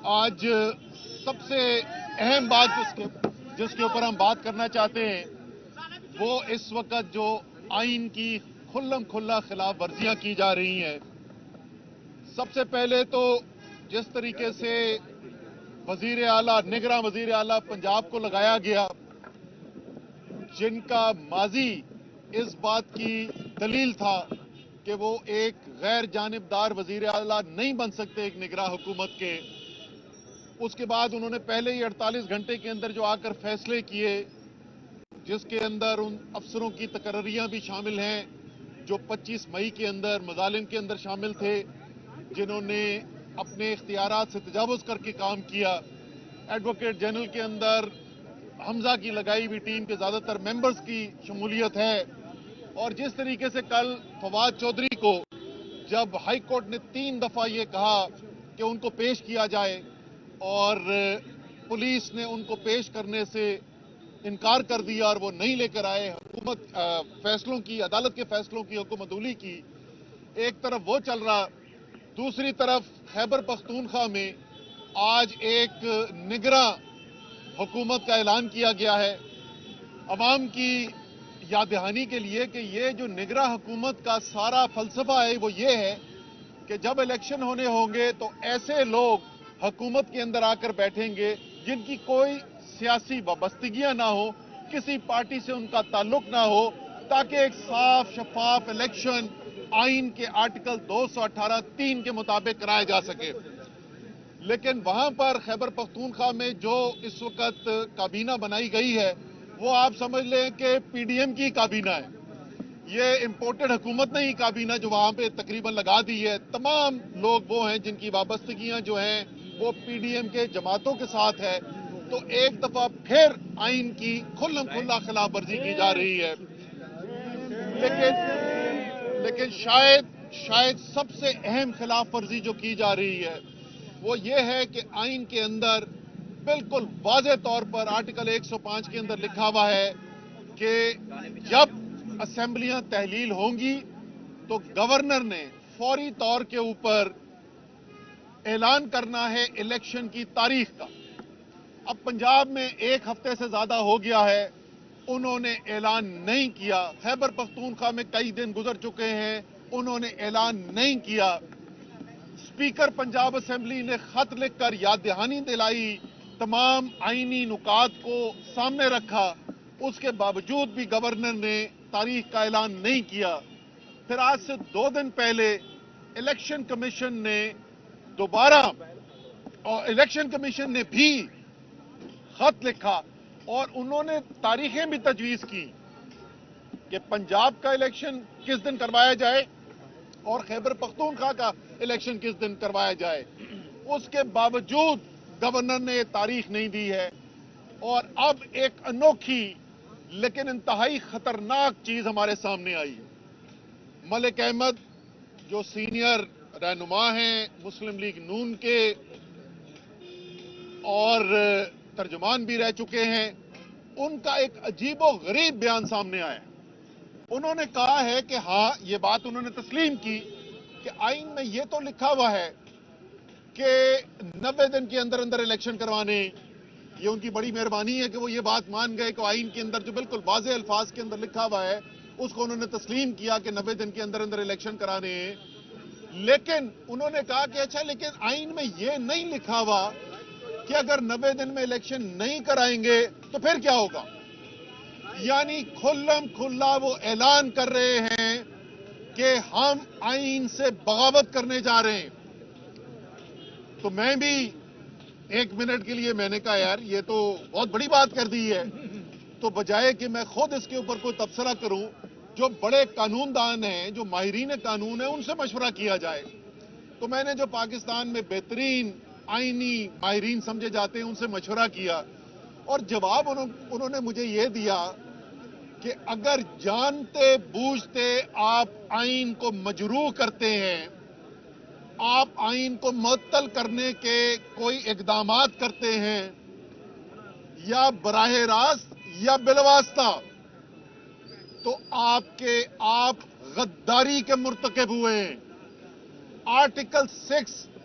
آج سب سے اہم بات جس کے اوپر ہم بات کرنا چاہتے ہیں وہ اس وقت جو آئین کی کھلم کھلا خلاف ورزیاں کی جا رہی ہیں. سب سے پہلے تو جس طریقے سے وزیر اعلیٰ نگراں وزیر اعلیٰ پنجاب کو لگایا گیا، جن کا ماضی اس بات کی دلیل تھا کہ وہ ایک غیر جانبدار وزیر اعلیٰ نہیں بن سکتے ایک نگراں حکومت کے. اس کے بعد انہوں نے پہلے ہی 48 گھنٹے کے اندر جو آ کر فیصلے کیے، جس کے اندر ان افسروں کی تقرریاں بھی شامل ہیں جو 25 مئی کے اندر مظالم کے اندر شامل تھے، جنہوں نے اپنے اختیارات سے تجاوز کر کے کام کیا. ایڈوکیٹ جنرل کے اندر حمزہ کی لگائی ہوئی ٹیم کے زیادہ تر ممبرز کی شمولیت ہے. اور جس طریقے سے کل فواد چودھری کو جب ہائی کورٹ نے 3 دفعہ یہ کہا کہ ان کو پیش کیا جائے اور پولیس نے ان کو پیش کرنے سے انکار کر دیا اور وہ نہیں لے کر آئے، حکومت فیصلوں کی، عدالت کے فیصلوں کی حکومت عدولی کی، ایک طرف وہ چل رہا، دوسری طرف خیبر پختونخوا میں آج ایک نگراں حکومت کا اعلان کیا گیا ہے. عوام کی یاد دہانی کے لیے کہ یہ جو نگراں حکومت کا سارا فلسفہ ہے وہ یہ ہے کہ جب الیکشن ہونے ہوں گے تو ایسے لوگ حکومت کے اندر آ کر بیٹھیں گے جن کی کوئی سیاسی وابستگیاں نہ ہو، کسی پارٹی سے ان کا تعلق نہ ہو، تاکہ ایک صاف شفاف الیکشن آئین کے آرٹیکل 218(3) کے مطابق کرایا جا سکے. لیکن وہاں پر خیبر پختونخوا میں جو اس وقت کابینہ بنائی گئی ہے وہ آپ سمجھ لیں کہ پی ڈی ایم کی کابینہ ہے. یہ امپورٹڈ حکومت نہیں کابینہ جو وہاں پہ تقریباً لگا دی ہے. تمام لوگ وہ ہیں جن کی وابستگیاں جو ہیں وہ پی ڈی ایم کے جماعتوں کے ساتھ ہے. تو ایک دفعہ پھر آئین کی کھلم کھلا خلاف ورزی کی جا رہی ہے. لیکن شاید سب سے اہم خلاف ورزی جو کی جا رہی ہے وہ یہ ہے کہ آئین کے اندر بالکل واضح طور پر آرٹیکل 105 کے اندر لکھا ہوا ہے کہ جب اسمبلیاں تحلیل ہوں گی تو گورنر نے فوری طور کے اوپر اعلان کرنا ہے الیکشن کی تاریخ کا. اب پنجاب میں 1 ہفتے سے زیادہ ہو گیا ہے، انہوں نے اعلان نہیں کیا. خیبر پختونخوا میں کئی دن گزر چکے ہیں، انہوں نے اعلان نہیں کیا. اسپیکر پنجاب اسمبلی نے خط لکھ کر یاد دہانی دلائی، تمام آئینی نکات کو سامنے رکھا، اس کے باوجود بھی گورنر نے تاریخ کا اعلان نہیں کیا. پھر آج سے 2 دن پہلے الیکشن کمیشن نے دوبارہ الیکشن کمیشن نے بھی خط لکھا اور انہوں نے تاریخیں بھی تجویز کی کہ پنجاب کا الیکشن کس دن کروایا جائے اور خیبر پختونخوا کا الیکشن کس دن کروایا جائے. اس کے باوجود گورنر نے یہ تاریخ نہیں دی ہے. اور اب ایک انوکھی لیکن انتہائی خطرناک چیز ہمارے سامنے آئی ہے. ملک احمد جو سینئر رہنما ہیں مسلم لیگ نون کے اور ترجمان بھی رہ چکے ہیں، ان کا ایک عجیب و غریب بیان سامنے آیا. انہوں نے کہا ہے کہ ہاں یہ بات انہوں نے تسلیم کی کہ آئین میں یہ تو لکھا ہوا ہے کہ 90 دن کے اندر اندر الیکشن کروانے. یہ ان کی بڑی مہربانی ہے کہ وہ یہ بات مان گئے کہ آئین کے اندر جو بالکل واضح الفاظ کے اندر لکھا ہوا ہے اس کو انہوں نے تسلیم کیا کہ 90 دن کے اندر اندر الیکشن کرانے ہیں. لیکن انہوں نے کہا کہ اچھا لیکن آئین میں یہ نہیں لکھا ہوا کہ اگر 90 دن میں الیکشن نہیں کرائیں گے تو پھر کیا ہوگا. یعنی کھلم کھلا وہ اعلان کر رہے ہیں کہ ہم آئین سے بغاوت کرنے جا رہے ہیں. تو میں بھی 1 منٹ کے لیے میں نے کہا یار یہ تو بہت بڑی بات کر دی ہے، تو بجائے کہ میں خود اس کے اوپر کوئی تبصرہ کروں، جو بڑے قانون دان ہیں، جو ماہرین قانون ہیں، ان سے مشورہ کیا جائے. تو میں نے جو پاکستان میں بہترین آئینی ماہرین سمجھے جاتے ہیں ان سے مشورہ کیا اور جواب انہوں نے مجھے یہ دیا کہ اگر جانتے بوجھتے آپ آئین کو مجروح کرتے ہیں، آپ آئین کو معطل کرنے کے کوئی اقدامات کرتے ہیں یا براہ راست یا بالواسطہ، تو آپ غداری کے مرتکب ہوئے ہیں. آرٹیکل 6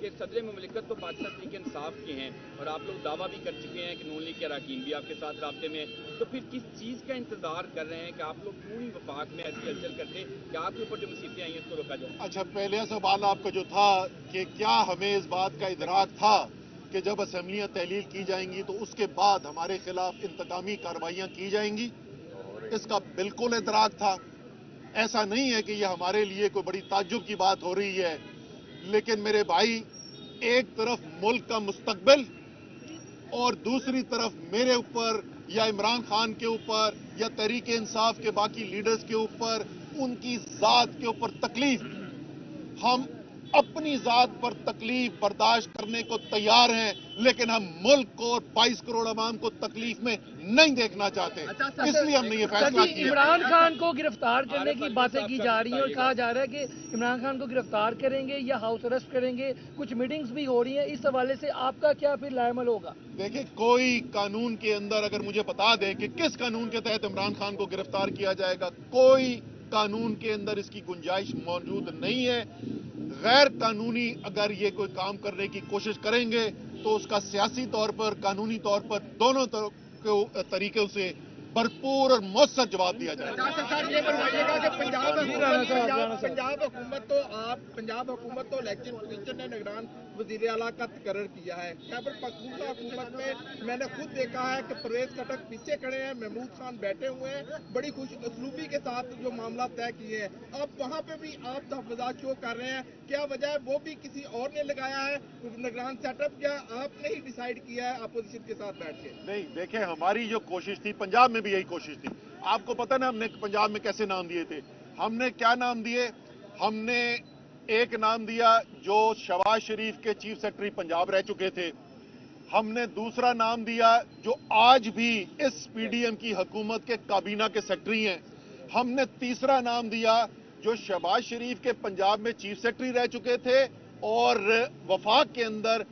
کہ صدر مملکت تو پاکستان تحریک انصاف کے ہیں اور آپ لوگ دعویٰ بھی کر چکے ہیں کہ نون لیگ کے اراکین بھی آپ کے ساتھ رابطے میں ہیں، تو پھر کس چیز کا انتظار کر رہے ہیں کہ آپ لوگ کیوں نہیں وفاق میں ایسی ہلچل کرتے کہ آپ کے اوپر جو مصیبتیں آئی ہیں اس کو روکا جائے؟ اچھا، پہلے سوال آپ کا جو تھا کہ کیا ہمیں اس بات کا ادراک تھا کہ جب اسمبلیاں تحلیل کی جائیں گی تو اس کے بعد ہمارے خلاف انتقامی کارروائیاں کی جائیں گی؟ اس کا بالکل ادراک تھا. ایسا نہیں ہے کہ یہ ہمارے لیے کوئی بڑی تعجب کی بات ہو رہی ہے، لیکن میرے بھائی، ایک طرف ملک کا مستقبل اور دوسری طرف میرے اوپر یا عمران خان کے اوپر یا تحریک انصاف کے باقی لیڈرز کے اوپر ان کی ذات کے اوپر تکلیف. ہم اپنی ذات پر تکلیف برداشت کرنے کو تیار ہیں، لیکن ہم ملک کو اور 22 کروڑ عوام کو تکلیف میں نہیں دیکھنا چاہتے. اس لیے ہم نے یہ فیصلہ کیا. عمران خان کو گرفتار کرنے کی باتیں کی جا رہی ہیں اور کہا جا رہا ہے کہ عمران خان کو گرفتار کریں گے یا ہاؤس اریسٹ کریں گے، کچھ میٹنگز بھی ہو رہی ہیں. اس حوالے سے آپ کا کیا پھر لائے عمل ہوگا؟ دیکھیں، کوئی قانون کے اندر اگر مجھے بتا دیں کہ کس قانون کے تحت عمران خان کو گرفتار کیا جائے گا، کوئی قانون کے اندر اس کی گنجائش موجود نہیں ہے. غیر قانونی اگر یہ کوئی کام کرنے کی کوشش کریں گے تو اس کا سیاسی طور پر، قانونی طور پر، دونوں طریقوں سے بھرپور اور مؤثر جواب دیا جائے گا. صاحب یہ بتائیے گا کہ پنجاب حکومت تو الیکشن کمیشن نے نگران وزیر اعلیٰ کا تقرر کیا ہے. خیبر پختونخوا حکومت میں نے خود دیکھا ہے کہ پرویز خٹک پیچھے کھڑے ہیں، محمود خان بیٹھے ہوئے ہیں، بڑی خوش اسلوبی کے ساتھ جو معاملہ طے کیے ہیں. اب وہاں پہ بھی آپ تحفظات شو کر رہے ہیں، کیا وجہ ہے؟ وہ بھی کسی اور نے لگایا ہے نگران سیٹ اپ، یا آپ نے ہی ڈیسائیڈ کیا ہے اپوزیشن کے ساتھ بیٹھ کے؟ نہیں، دیکھیں، ہماری جو کوشش تھی، پنجاب میں بھی یہی کوشش تھی. آپ کو پتہ نا ہم نے پنجاب میں کیسے نام دیے تھے؟ ہم نے کیا نام دیے؟ ہم نے ایک نام دیا جو شہباز شریف کے چیف سیکرٹری پنجاب رہ چکے تھے. ہم نے دوسرا نام دیا جو آج بھی اس پی ڈی ایم کی حکومت کے کابینہ کے سیکرٹری ہیں. ہم نے تیسرا نام دیا جو شہباز شریف کے پنجاب میں چیف سیکرٹری رہ چکے تھے اور وفاق کے اندر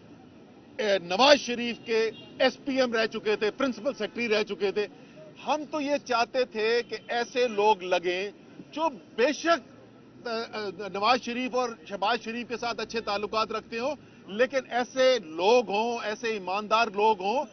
نواز شریف کے ایس پی ایم رہ چکے تھے، پرنسپل سیکرٹری رہ چکے تھے. ہم تو یہ چاہتے تھے کہ ایسے لوگ لگیں جو بے شک نواز شریف اور شہباز شریف کے ساتھ اچھے تعلقات رکھتے ہوں، لیکن ایسے لوگ ہوں، ایسے ایماندار لوگ ہوں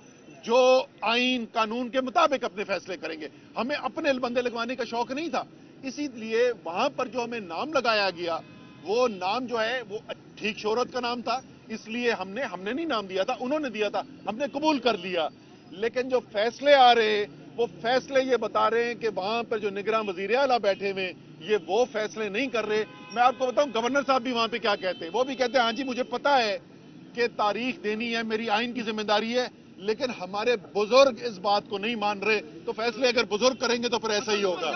جو آئین قانون کے مطابق اپنے فیصلے کریں گے. ہمیں اپنے بندے لگوانے کا شوق نہیں تھا. اسی لیے وہاں پر جو ہمیں نام لگایا گیا وہ نام جو ہے وہ ٹھیک شہرت کا نام تھا. اس لیے ہم نے نہیں نام دیا تھا، انہوں نے دیا تھا، ہم نے قبول کر لیا. لیکن جو فیصلے آ رہے ہیں وہ فیصلے یہ بتا رہے ہیں کہ وہاں پر جو نگراں وزیر اعلیٰ بیٹھے ہوئے یہ وہ فیصلے نہیں کر رہے. میں آپ کو بتاؤں گورنر صاحب بھی وہاں پہ کیا کہتے ہیں. وہ بھی کہتے ہیں ہاں جی مجھے پتا ہے کہ تاریخ دینی ہے، میری آئین کی ذمہ داری ہے، لیکن ہمارے بزرگ اس بات کو نہیں مان رہے. تو فیصلے اگر بزرگ کریں گے تو پھر ایسا ہی ہوگا.